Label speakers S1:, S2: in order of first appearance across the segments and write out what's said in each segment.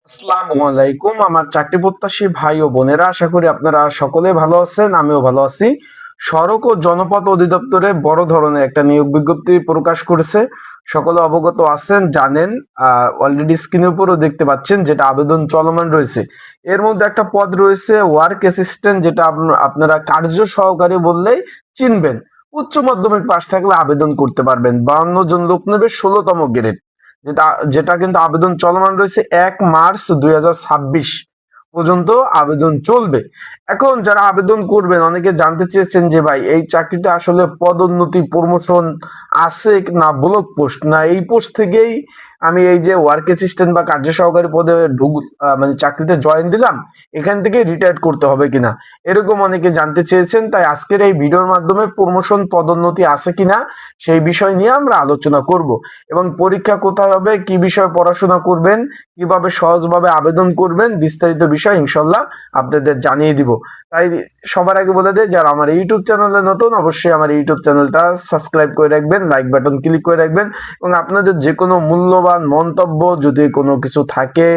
S1: আসসালামু আলাইকুম আমার চাকরি প্রত্যাশী ভাই ও বোনেরা, আশা করি আপনারা সকলে ভালো আছেন। আমিও ভালো আছি। সড়ক ও জনপথ অধিদপ্তরে বড় ধরনের একটা নিয়োগ বিজ্ঞপ্তি প্রকাশ করেছে। সকলে অবগত আছেন, জানেন। অলরেডি স্ক্রিনের উপরও দেখতে পাচ্ছেন, যেটা আবেদন চলমান রয়েছে। এর মধ্যে একটা পদ রয়েছে ওয়ার্ক অ্যাসিস্ট্যান্ট, যেটা আপনারা কার্য সহকারী বললেই চিনবেন। উচ্চ মাধ্যমিক পাশ থাকলে আবেদন করতে পারবেন। 52 জন লোক নেবে, 16তম গ্রেড। যেটা যেটা কিন্তু আবেদন চলমান রয়েছে। 1 মার্চ 2026 পর্যন্ত আবেদন চলবে। এখন যারা আবেদন করবেন, অনেকে জানতে চেয়েছেন যে ভাই এই চাকরিটা আসলে পদোন্নতি প্রমোশন আছে না ব্লক পোস্ট, না এই পোস্ট থেকেই আমি এই যে ওয়ার্ক অ্যাসিস্ট্যান্ট বা কার্য সহকারী পদে মানে চাকরিতে জয়েন দিলাম, এখান থেকে রিটায়ার করতে হবে কিনা, এরকম অনেকে জানতে চেয়েছেন। তাই আজকের এই ভিডিওর মাধ্যমে প্রমোশন পদোন্নতি আছে কিনা সেই বিষয় নিয়ে আমরা আলোচনা করব, এবং পরীক্ষা কোথায় হবে, কি বিষয়ে পড়াশোনা করবেন, কিভাবে সহজভাবে আবেদন করবেন, বিস্তারিত বিষয় ইনশাল্লাহ আপনাদের জানিয়ে দিব। তাই সবার আগে বলে দেয়, যারা আমার ইউটিউব চ্যানেলে নতুন, অবশ্যই আমার ইউটিউব চ্যানেলটা সাবস্ক্রাইব করে রাখবেন, লাইক বাটন ক্লিক করে রাখবেন, এবং আপনাদের যে কোনো মূল্যবান মন্তব্য যদি কোনো কিছু থাকে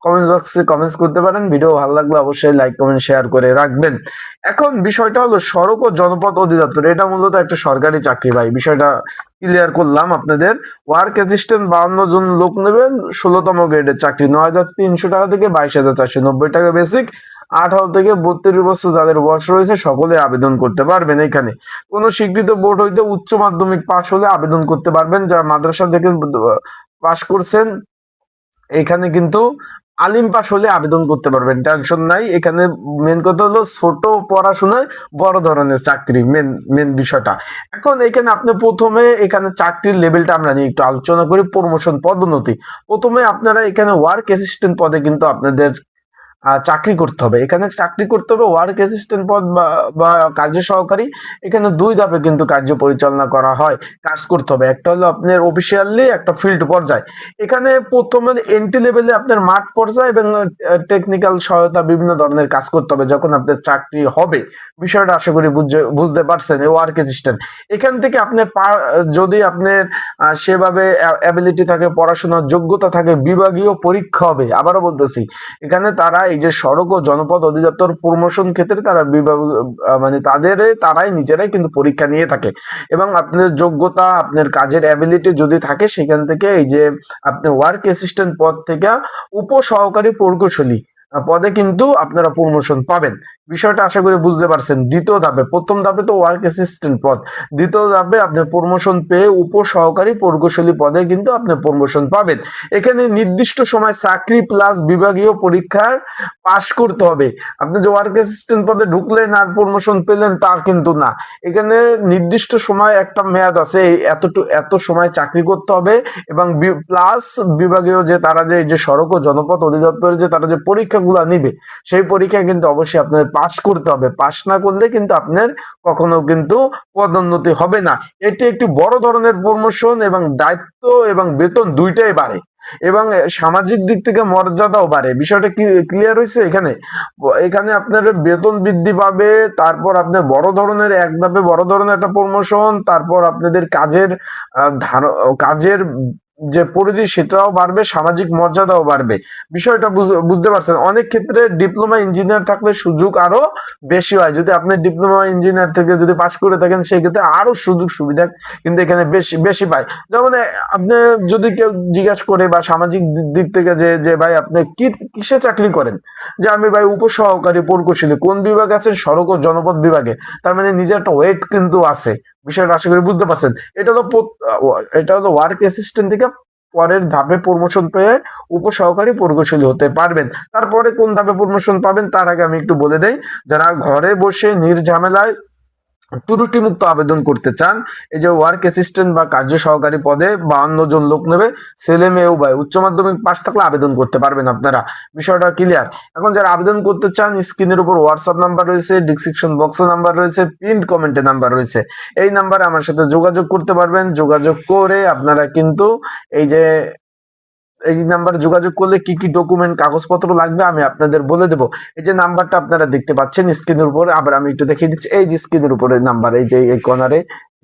S1: কমেন্ট বক্সে কমেন্টস করতে পারেন। ভিডিও ভালো লাগলে অবশ্যই লাইক কমেন্ট শেয়ার করে রাখবেন। এখন বিষয়টা হলো সড়ক ও জনপথ অধিদপ্তর, এটা মূলত একটা সরকারি চাকরি ভাই, বিষয়টা ক্লিয়ার করলাম আপনাদের। ওয়ার্ক অ্যাসিস্ট্যান্ট 52 জন লোক নেবেন, 16তম গ্রেডের চাকরি। 9,300 টাকা থেকে 22,490 টাকা বেসিক। 18 থেকে 32 বছর যাদের বয়স রয়েছে সকলে আবেদন করতে পারবেন। এখানে কোনো স্বীকৃত বোর্ড হইতে উচ্চ মাধ্যমিক পাশ হলে আবেদন করতে পারবেন। যারা মাদ্রাসা থেকে পাশ করছেন, এখানে কিন্তু আলিম পাস হলে আবেদন করতে পারবেন, টেনশন নাই। এখানে মেন কথা হলো ছোট পড়াশোনায় বড় ধরনের চাকরি, মেন মেন বিষয়টা। এখন এখানে আপনি প্রথমে এখানে চাকরির লেভেলটা আমরা নিয়ে একটু আলোচনা করি। প্রমোশন পদোন্নতি, প্রথমে আপনারা এখানে ওয়ার্ক অ্যাসিস্ট্যান্ট পদে কিন্তু আপনাদের চাকরি করতে হবে। এখানে চাকরি করতে হবে ওয়ার্ক অ্যাসিস্ট্যান্ট পদ বা কার্য সহকারী। এখানে 2 ধাপে কিন্তু কার্য পরিচালনা করা হয়, কাজ করতে হবে। একটা হলো আপনার অফিসিয়ালি, একটা ফিল্ড পর্যায়ে। এখানে প্রথমে এন্ট্রি লেভেলে আপনার মাঠ পর্যায়ে এবং টেকনিক্যাল সহায়তা, বিভিন্ন ধরনের কাজ করতে হবে যখন আপনার চাকরি হবে। বিষয়টা আশা করি বুঝতে পারছেন। ওয়ার্ক অ্যাসিস্ট্যান্ট, এখান থেকে আপনি যদি আপনার সেভাবে অ্যাবিলিটি থাকে, পড়াশোনার যোগ্যতা থাকে, বিভাগীয় পরীক্ষা হবে। আবারও বলতেছি, এখানে তারা এই যে সড়ক ও জনপথ অধিদপ্তর প্রমোশন ক্ষেত্রে তারা বিভাগ মানে তারাই নিজেরাই কিন্তু পরীক্ষা নিয়ে থাকে, এবং আপনার যোগ্যতা, আপনার কাজের অ্যাবিলিটি যদি থাকে, সেখান থেকে এই যে আপনি ওয়ার্ক অ্যাসিস্ট্যান্ট পদ থেকে উপসহকারী প্রকৌশলী পদে কিন্তু আপনারা প্রমোশন পাবেন। বিষয়টা আশা করি বুঝতে পারছেন। দ্বিতীয় ধাপে, প্রথম ধাপে তো ওয়ার্ক অ্যাসিস্ট্যান্ট পদ, দ্বিতীয় ধাপে আপনি প্রমোশন পেয়ে উপসহকারী প্রকৌশলী পদে কিন্তু আপনি প্রমোশন পাবেন। এখানে নির্দিষ্ট সময় চাকরি প্লাস বিভাগীয় পরীক্ষার পাশ করতে হবে। আপনি যে ওয়ার্ক অ্যাসিস্ট্যান্ট পদে ঢুকলেন আর প্রমোশন পেলেন তা কিন্তু না। এখানে নির্দিষ্ট সময় একটা মেয়াদ আছে, এত সময় চাকরি করতে হবে, এবং প্লাস বিভাগীয় যে তারা যে সড়ক ও জনপথ অধিদপ্তরের যে তারা যে পরীক্ষাগুলো নিবে, সেই পরীক্ষায় কিন্তু অবশ্যই আপনার পাশ করতে হবে। পাশ না করলে কিন্তু আপনার কখনো কিন্তু পদোন্নতি হবে না। এটি একটি বড় ধরনের প্রমোশন, এবং দায়িত্ব এবং বেতন দুইটাই বাড়ে, এবং সামাজিক দিক থেকে মর্যাদাও বাড়ে। বিষয়টা কি ক্লিয়ার হয়েছে? এখানে এখানে আপনার বেতন বৃদ্ধি পাবে, তারপর আপনার বড় ধরনের এক ধাপে বড় ধরনের একটা প্রমোশন, তারপর আপনাদের কাজের যে পরিধি সেটাও বাড়বে, সামাজিক মর্যাদাও বাড়বে। বিষয়টা বুঝতে পারছেন। অনেক ক্ষেত্রে ডিপ্লোমা ইঞ্জিনিয়ার থাকলে সুযোগ আরো বেশি হয়। যদি আপনি ডিপ্লোমা ইঞ্জিনিয়ার থেকে যদি পাশ করে থাকেন, সেই ক্ষেত্রে আরো সুযোগ সুবিধা কিন্তু এখানে বেশি বেশি পায়। যেমন আপনি যদি কেউ জিজ্ঞাসা করে বা সামাজিক দিক থেকে যে ভাই আপনি কিসে চাকরি করেন, যে আমি ভাই উপসহকারী প্রকৌশলী। কোন বিভাগ আছেন? সড়ক ও জনপথ বিভাগে। তার মানে নিজের একটা ওয়েট কিন্তু আছে। বিষয়টা আশা করি বুঝতে পারছেন। এটা হলো ওয়ার্ক অ্যাসিস্ট্যান্ট থেকে পরের ধাপে প্রমোশন পেয়ে উপসহকারী প্রকৌশলী হতে পারবেন। তারপরে কোন ধাপে প্রমোশন পাবেন তার আগে আমি একটু বলে দেই। যারা ঘরে বসে নির্ঝামেলায় ত্রুটিমুক্ত আবেদন করতে চান, এই যে ওয়ার্ক অ্যাসিস্ট্যান্ট বা কার্য সহকারী পদে 52 জন লোক নেবে, ছেলে মেয়ে উভয়। উচ্চ মাধ্যমিক পাশ থাকলে আবেদন করতে পারবেন আপনারা। বিষয়টা ক্লিয়ার। এখন যারা আবেদন করতে চান, স্ক্রিনের উপর হোয়াটসঅ্যাপ নাম্বার রয়েছে, ডিসক্রিপশন বক্সে নাম্বার রয়েছে, পিন্ড কমেন্টে নাম্বার রয়েছে। এই নাম্বারে আমার সাথে যোগাযোগ করতে পারবেন। যোগাযোগ করে আপনারা কিন্তু এই নাম্বারে যোগাযোগ করলে কি কি ডকুমেন্ট, কাগজপত্র লাগবে আমি আপনাদের বলে দেবো। এই যে নাম্বারটা আপনারা দেখতে পাচ্ছেন স্ক্রিনের উপরে, আবার আমি একটু দেখিয়ে দিচ্ছি। এই যে স্ক্রিনের উপরে নাম্বার, এই যে এই কর্নারে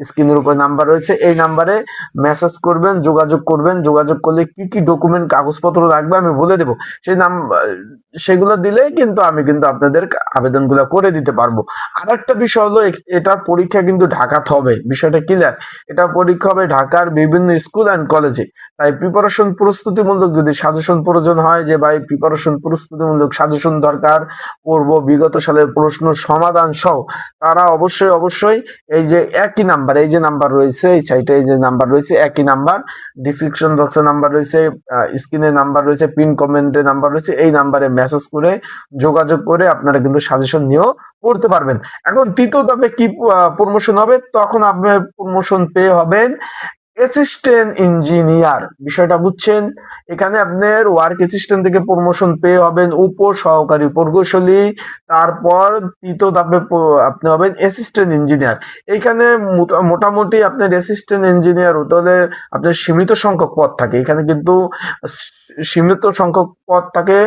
S1: স্ক্রিনের উপর নাম্বার রয়েছে, এই নাম্বারে মেসেজ করবেন, যোগাযোগ করবেন। যোগাযোগ করলে কি কি ডকুমেন্ট কাগজপত্র লাগবে আমি বলে দেবো, সেই সেগুলো দিলে কিন্তু আমি কিন্তু আপনাদের আবেদনগুলো করে দিতে পারবো। আর একটা বিষয় হলো এটার পরীক্ষা কিন্তু ঢাকাতে হবে, বিষয়টা ক্লিয়ার। এটা পরীক্ষা হবে ঢাকার বিভিন্ন স্কুল অ্যান্ড কলেজে। তাই প্রিপারেশন প্রস্তুতিমূলক যদি সাজেশন প্রয়োজন হয়, যে ভাই প্রিপারেশন প্রস্তুতিমূলক সাজেশন দরকার পড়বো বিগত সালের প্রশ্ন সমাধান সহ, তারা অবশ্যই অবশ্যই এই যে একই নাম্বার, এই যে নাম্বার রয়েছে এই সাইটে, এই যে নাম্বার রয়েছে একই নাম্বার, ডিসক্রিপশন বক্সে নাম্বার রয়েছে, স্ক্রিনে নাম্বার রয়েছে, পিন কমেন্টে নাম্বার রয়েছে, এই নাম্বারে মেসেজ করে যোগাযোগ করে আপনারা কিন্তু সাজেশন নিয়েও পড়তে পারবেন। এখন তৃতীয় ধাপে কি প্রমোশন হবে, তখন আপনি প্রমোশন পেয়ে হবেন অ্যাসিস্ট্যান্ট ইঞ্জিনিয়ার। বিষয়টা বুঝছেন? এখানে আপনার ওয়ার্ক অ্যাসিস্ট্যান্ট থেকে প্রমোশন পেয়ে হবেন উপ সহকারী প্রকৌশলী, তারপর তৃতীয় ধাপে আপনি হবেন অ্যাসিস্ট্যান্ট ইঞ্জিনিয়ার। এইখানে মোটামুটি আপনার অ্যাসিস্ট্যান্ট ইঞ্জিনিয়ার হতে হলে আপনার সীমিত সংখ্যক পদ থাকে, এখানে কিন্তু সীমিত সংখ্যক পদ থাকে।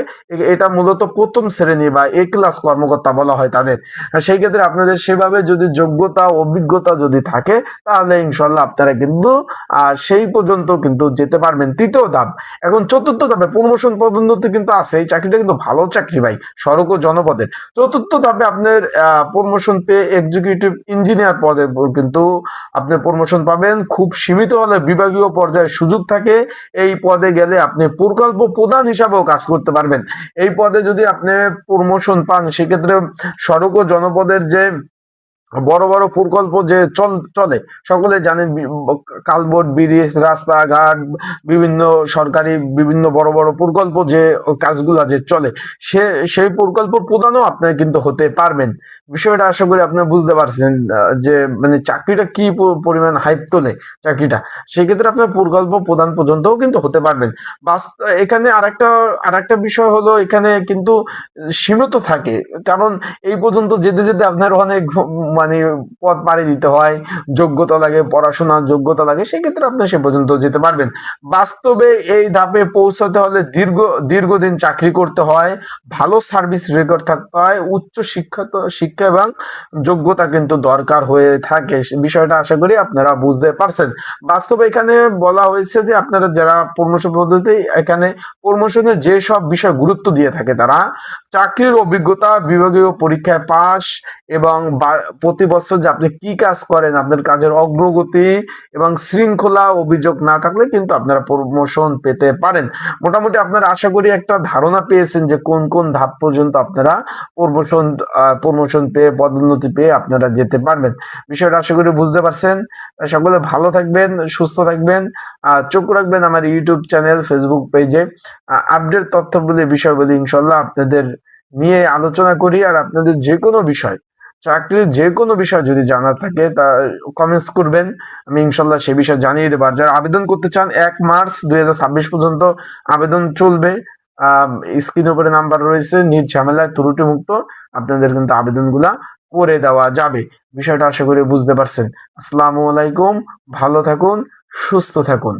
S1: এটা মূলত প্রথম শ্রেণী বা এ ক্লাস কর্মকর্তা বলা হয় তাদের। সেই ক্ষেত্রে আপনাদের সেভাবে যদি যোগ্যতা অভিজ্ঞতা যদি থাকে, তাহলে ইনশাল্লাহ আপনারা কিন্তু সেই পর্যন্ত কিন্তু যেতে পারবেন। তৃতীয় ধাপ। এখন চতুর্থ ধাপে প্রমোশন পদোন্নতি কিন্তু আছে, এই চাকরিটা কিন্তু ভালো চাকরি ভাই, সড়ক ও জনপদের। চতুর্থ ধাপে আপনার প্রমোশন পেয়ে এক্সিকিউটিভ ইঞ্জিনিয়ার পদে কিন্তু আপনি প্রমোশন পাবেন। খুব সীমিত হলে বিভাগীয় পর্যায়ে সুযোগ থাকে। এই পদে গেলে আপনি প্রকল্প প্রধান হিসাবেও কাজ করতে পারবেন। এই পদে যদি আপনি প্রমোশন পান, সেক্ষেত্রে সড়ক ও জনপদের যে বড় বড় প্রকল্প যে চলে, সকলে জানেন, কালবোর্ড ব্রিজ রাস্তাঘাট বিভিন্ন সরকারি বিভিন্ন বড় বড় প্রকল্প যে কাজগুলা যে চলে, সেই প্রকল্প প্রধানও আপনি কিন্তু হতে পারবেন। বিষয়টা আশা করি আপনি বুঝতে পারছেন, যে মানে চাকরিটা কি পরিমাণ হাইপ তোলে চাকরিটা। সেক্ষেত্রে আপনার প্রকল্প প্রধান পর্যন্তও কিন্তু হতে পারবেন। এখানে আরেকটা বিষয় হলো, এখানে কিন্তু সীমিত থাকে, কারণ এই পর্যন্ত যেতে যেতে আপনার অনেক মানে পথ পাড়ি দিতে হয়, যোগ্যতা লাগে, পড়াশোনার যোগ্যতা লাগে, সেক্ষেত্রে আপনি সে পর্যন্ত যেতে পারবেন। বাস্তবে এই ধাপে পৌঁছাতে হলে দীর্ঘদিন চাকরি করতে হয়, ভালো সার্ভিস রেকর্ড থাকতে হয়, উচ্চ শিক্ষা এবং যোগ্যতা কিন্তু দরকার হয়ে থাকে। বিষয়টা আশা করি আপনারা বুঝতে পারছেন। বাস্তবে এখানে বলা হয়েছে যে আপনারা যারা প্রমোশন পদ্ধতি, এখানে প্রমোশনে যে সব বিষয় গুরুত্ব দিয়ে থাকে, তারা চাকরির অভিজ্ঞতা, বিভাগীয় পরীক্ষায় পাস এবং প্রতি বছর যে আপনি কি কাজ করেন, আপনার কাজের অগ্রগতি এবং শৃঙ্খলা অভিযোগ না থাকলে কিন্তু আপনারা প্রমোশন পেতে পারেন। মোটামুটি আপনারা আশা করি একটা ধারণা পেয়েছেন যে কোন কোন ধাপ পর্যন্ত আপনারা প্রমোশন পেয়ে পদোন্নতি পেয়ে আপনারা যেতে পারবেন। বিষয়টা আশা করি বুঝতে পারছেন। সকলে ভালো থাকবেন, সুস্থ থাকবেন, চোখ রাখবেন আমার ইউটিউব চ্যানেল, ফেসবুক পেজে। আপডেট তথ্যগুলি বিষয়গুলি ইনশাল্লাহ আপনাদের নিয়ে আলোচনা করি। আর আপনাদের যে কোনো বিষয়, চাকরির যে কোনো বিষয় যদি জানা থাকে, তা কমেন্টস করবেন, আমি ইনশাল্লাহ সে বিষয় জানিয়ে দেবো। আর যারা আবেদন করতে চান, 1 মার্চ 2026 পর্যন্ত আবেদন চলবে। স্ক্রিনের উপরে নাম্বার রয়েছে, নির্ঝামেলায় ত্রুটি মুক্ত আপনাদের কিন্তু আবেদনগুলা করে দেওয়া যাবে। বিষয়টা আশা করি বুঝতে পারছেন। আসসালামু আলাইকুম, ভালো থাকুন, সুস্থ থাকুন।